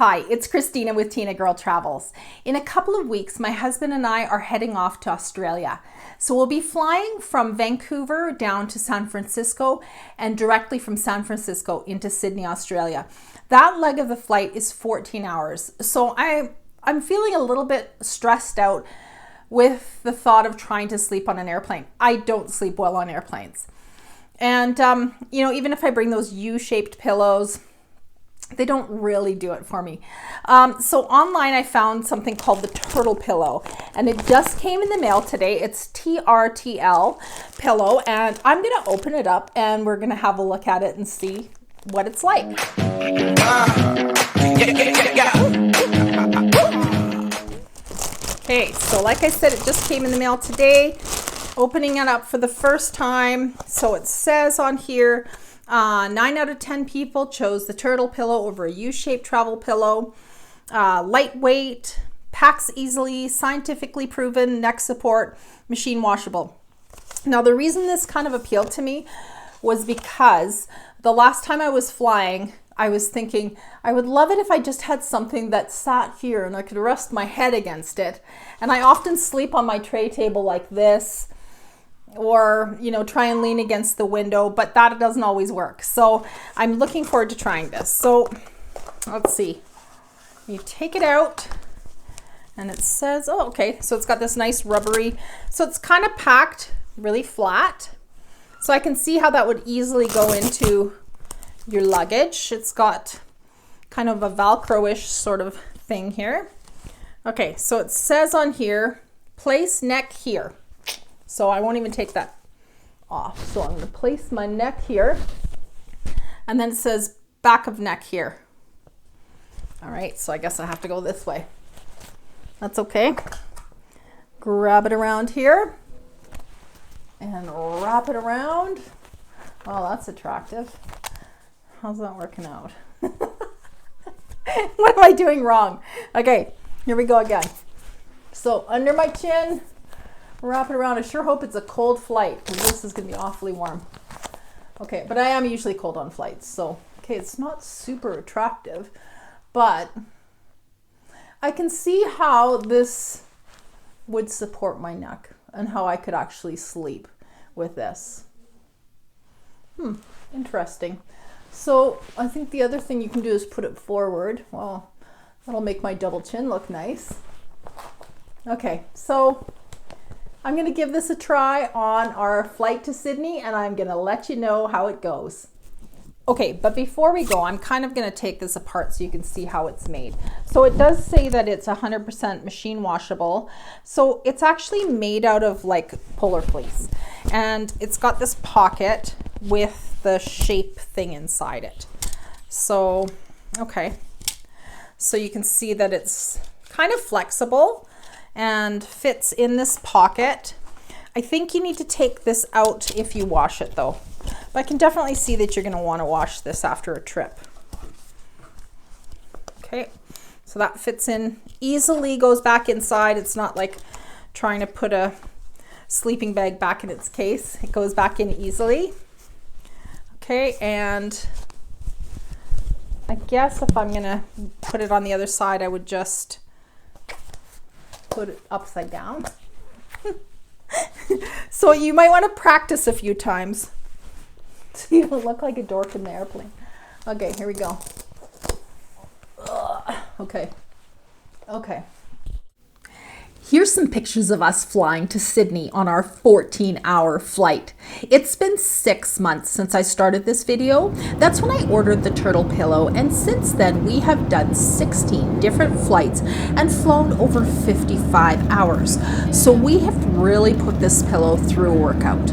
Hi, it's Christina with Tinagirl Travels. In a couple of weeks, my husband and I are heading off to Australia. So we'll be flying from Vancouver down to San Francisco and directly from San Francisco into Sydney, Australia. That leg of the flight is 14 hours. So I'm feeling a little bit stressed out with the thought of trying to sleep on an airplane. I don't sleep well on airplanes. And, even if I bring those U-shaped pillows, they don't really do it for me. So online I found something called the Trtl pillow, and it just came in the mail today. It's Trtl pillow, and I'm gonna open it up and we're gonna have a look at it and see what it's like. Okay, so like I said, it just came in the mail today. Opening it up for the first time. So it says on here, 9 out of 10 people chose the Trtl pillow over a U-shaped travel pillow. Lightweight, packs easily, scientifically proven, neck support, machine washable. Now the reason this kind of appealed to me was because the last time I was flying, I was thinking I would love it if I just had something that sat here and I could rest my head against it. And I often sleep on my tray table like this, or try and lean against the window, but that doesn't always work. So I'm looking forward to trying this. So let's see, you take it out and it says, oh, okay, so it's got this nice rubbery, so it's kind of packed really flat, so I can see how that would easily go into your luggage. It's got kind of a Velcro-ish sort of thing here. Okay, so it says on here, place neck here. So I won't even take that off. So I'm going to place my neck here, and then it says back of neck here. All right, so I guess I have to go this way. That's okay. Grab it around here and wrap it around. Well, that's attractive. How's that working out? What am I doing wrong? Okay, here we go again. So under my chin, wrap it around. I sure hope it's a cold flight, because this is going to be awfully warm. Okay, but I am usually cold on flights, so okay, it's not super attractive, but I can see how this would support my neck and how I could actually sleep with this. Interesting. So I think the other thing you can do is put it forward. Well, that'll make my double chin look nice. Okay, so I'm going to give this a try on our flight to Sydney, and I'm going to let you know how it goes. Okay, but before we go, I'm kind of going to take this apart so you can see how it's made. So it does say that it's 100% machine washable. So it's actually made out of like polar fleece, and it's got this pocket with the shape thing inside it. So, okay. So you can see that it's kind of flexible and fits in this pocket. I think you need to take this out if you wash it though. But I can definitely see that you're going to want to wash this after a trip. Okay, so that fits in easily, goes back inside. It's not like trying to put a sleeping bag back in its case. It goes back in easily. Okay, and I guess if I'm going to put it on the other side, I would just put it upside down. So you might want to practice a few times so you don't look like a dork in the airplane. Okay, here we go. Okay. Here's some pictures of us flying to Sydney on our 14-hour flight. It's been 6 months since I started this video. That's when I ordered the Trtl pillow, and since then we have done 16 different flights and flown over 55 hours. So we have really put this pillow through a workout.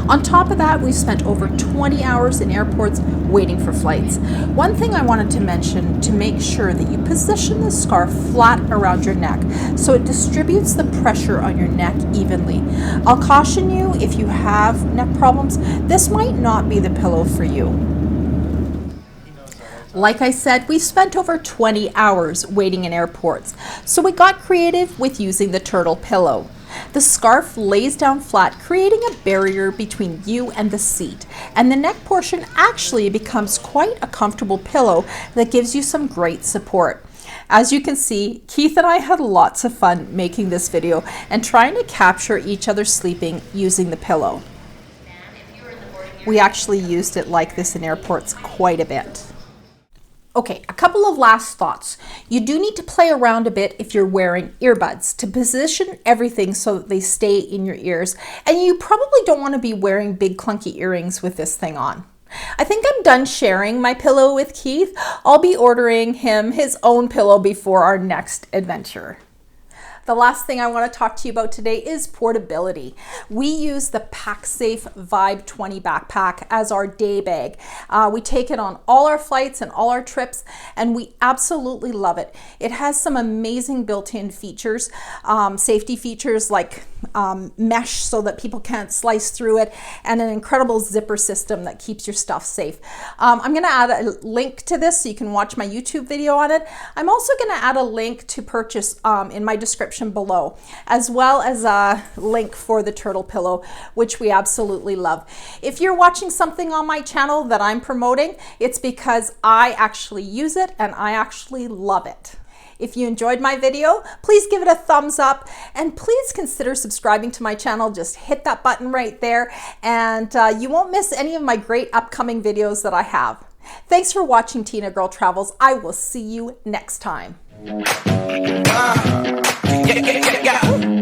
On top of that, we've spent over 20 hours in airports waiting for flights. One thing I wanted to mention, to make sure that you position the scarf flat around your neck so it distributes the pressure on your neck evenly. I'll caution you, if you have neck problems, this might not be the pillow for you. Like I said, we spent over 20 hours waiting in airports, so we got creative with using the Trtl pillow. The scarf lays down flat, creating a barrier between you and the seat, and the neck portion actually becomes quite a comfortable pillow that gives you some great support. As you can see, Keith and I had lots of fun making this video and trying to capture each other sleeping using the pillow. We actually used it like this in airports quite a bit. Okay, a couple of last thoughts. You do need to play around a bit if you're wearing earbuds to position everything so that they stay in your ears. And you probably don't want to be wearing big clunky earrings with this thing on. I think I'm done sharing my pillow with Keith. I'll be ordering him his own pillow before our next adventure. The last thing I want to talk to you about today is portability. We use the PackSafe Vibe 20 backpack as our day bag. We take it on all our flights and all our trips, and we absolutely love it. It has some amazing built-in features, safety features like mesh so that people can't slice through it, and an incredible zipper system that keeps your stuff safe. I'm going to add a link to this so you can watch my YouTube video on it. I'm also going to add a link to purchase in my description below, as well as a link for the Trtl pillow, which we absolutely love. If you're watching something on my channel that I'm promoting, it's because I actually use it and I actually love it. If you enjoyed my video, please give it a thumbs up and please consider subscribing to my channel. Just hit that button right there and you won't miss any of my great upcoming videos that I have. Thanks for watching Tinagirl Travels. I will see you next time. Yeah.